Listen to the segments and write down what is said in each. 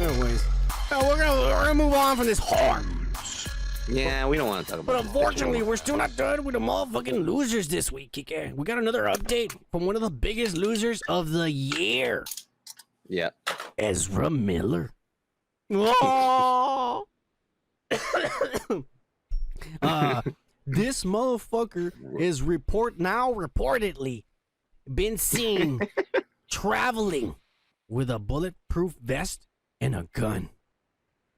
Anyways, we're gonna move on from this whore. Yeah, we don't want to talk about But this unfortunately, anymore. we're still not done with the motherfucking losers this week, Kike. We got another update from one of the biggest losers of the year, Yeah. Ezra Miller. Oh! This motherfucker is reportedly been seen traveling with a bulletproof vest and a gun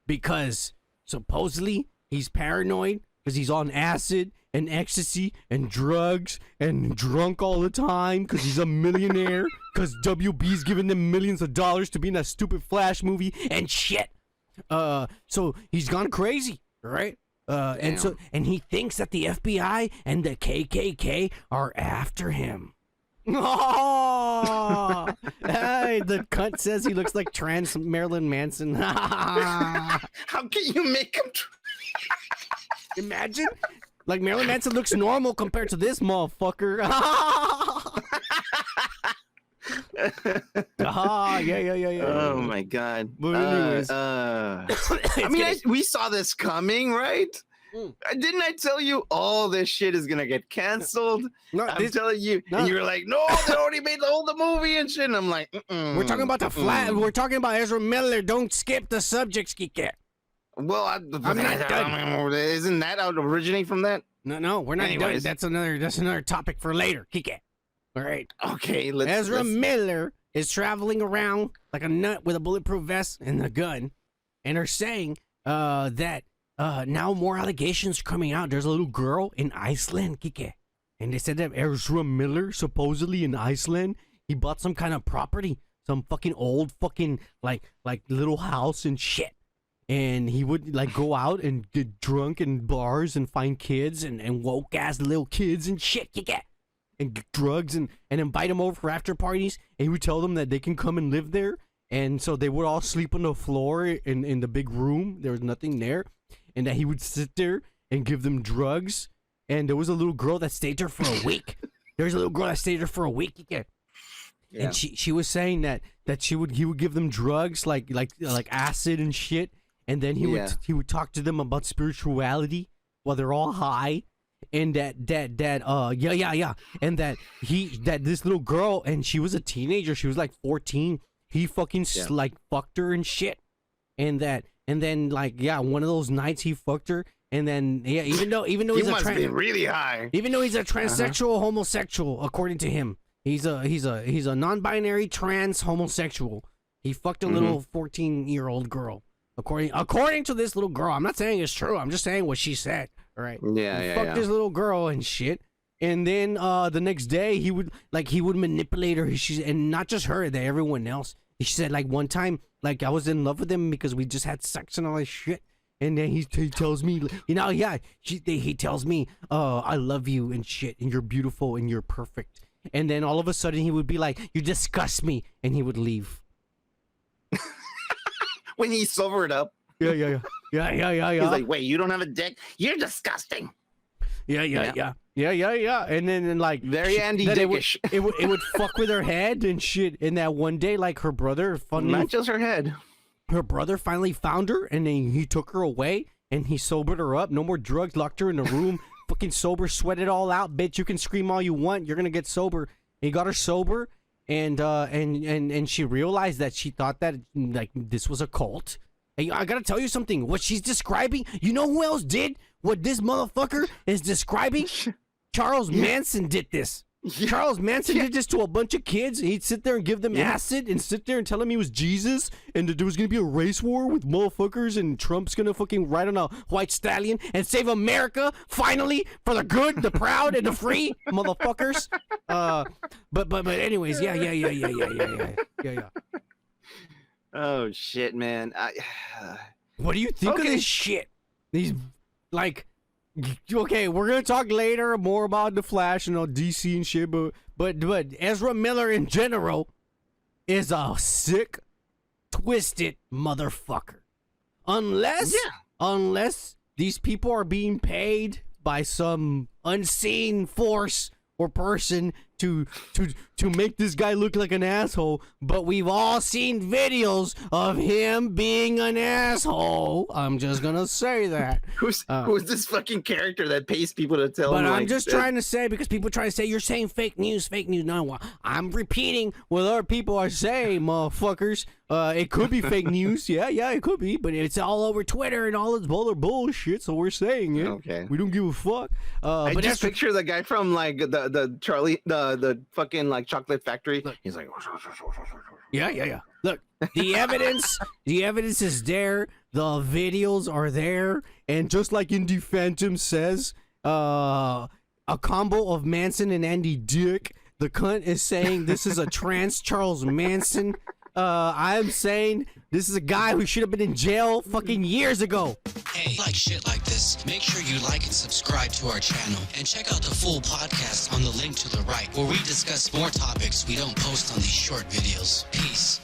because supposedly he's paranoid because he's on acid and ecstasy and drugs and drunk all the time because he's a millionaire because WB's giving them millions of dollars to be in that stupid Flash movie and shit. So he's gone crazy, right? And he thinks that the FBI and the KKK are after him. Oh, hey, the cunt says he looks like trans Marilyn Manson. How can you make him? Imagine, like Marilyn Manson looks normal compared to this motherfucker. Yeah. Oh my god. But anyways, I mean, we saw this coming, right? Didn't I tell you all this shit is gonna get canceled? No, I'm telling you, and you were like, "No, they already made the movie and shit." And I'm like, we're talking about the flat. We're talking about Ezra Miller. Don't skip the subjects, Kike. Well, I'm not done. Isn't that out originate from that? No, we're not Anyways. done. That's another topic for later, Kike. All right. Okay, Ezra Miller is traveling around like a nut with a bulletproof vest and a gun, and are saying that now more allegations are coming out. There's a little girl in Iceland, Kike, and they said that Ezra Miller supposedly in Iceland he bought some kind of property, some fucking old fucking like little house and shit. And he would like go out and get drunk in bars and find kids and woke ass little kids and shit, Kike. And get drugs and invite them over for after parties, and he would tell them that they can come and live there, and so they would all sleep on the floor in the big room. There was nothing there, and that he would sit there and give them drugs. And there was a little girl that stayed there for a week. There's a little girl that stayed there for a week, yeah. And she was saying that he would give them drugs like acid and shit, and then he would talk to them about spirituality while they're all high. And and that this little girl, and she was a teenager, she was like 14, he fucking like fucked her and shit, and then one of those nights he fucked her, and then even though he he's must be really high, even though he's a transsexual homosexual, according to him, he's a non-binary trans homosexual, he fucked a little 14-year-old girl, according to this little girl. I'm not saying it's true, I'm just saying what she said. Right. Yeah. Fuck this little girl and shit. And then the next day he would manipulate her. And not just her, that everyone else. She said like one time, like I was in love with him because we just had sex and all this shit. And then he tells me, he tells me, I love you and shit, and you're beautiful and you're perfect. And then all of a sudden he would be like, you disgust me, and he would leave. When he sobered up. Yeah. He's like, wait, you don't have a dick? You're disgusting. Yeah. And then like very Andy Dickish. It would fuck with her head and shit. And that one day, like her brother, not just her head. Her brother finally found her, and then he took her away, and he sobered her up. No more drugs. Locked her in a room, fucking sober, sweat it all out, bitch. You can scream all you want. You're gonna get sober. And he got her sober, and she realized that she thought that like this was a cult. Hey, I gotta tell you something. What she's describing, you know who else did what this motherfucker is describing? Charles Manson did this. Charles Manson did this to a bunch of kids. He'd sit there and give them acid and sit there and tell them he was Jesus and that there was gonna be a race war with motherfuckers and Trump's gonna fucking ride on a white stallion and save America finally for the good, the proud, and the free, motherfuckers. But anyways, yeah. Oh shit, man! What do you think of this shit? These like, okay, we're gonna talk later more about the Flash and all DC and shit, but Ezra Miller in general is a sick, twisted motherfucker. Unless these people are being paid by some unseen force or person to make this guy look like an asshole, but we've all seen videos of him being an asshole. I'm just gonna say that. Who's this fucking character that pays people to tell him? But I'm just trying to say, because people try to say you're saying fake news. No, I'm repeating what other people are saying, motherfuckers. It could be fake news. Yeah, it could be, but it's all over Twitter and all this other bullshit, so we're saying it. Okay. We don't give a fuck. I but just picture the guy from like the Charlie, the fucking like chocolate factory. Look. He's like, Yeah. Look, the evidence is there. The videos are there, and just like Indie Phantom says, a combo of Manson and Andy Dick. The cunt is saying this is a trans Charles Manson. I'm saying this is a guy who should have been in jail fucking years ago. Hey, like shit like this, make sure you like and subscribe to our channel and check out the full podcast on the link to the right, where we discuss more topics we don't post on these short videos. Peace.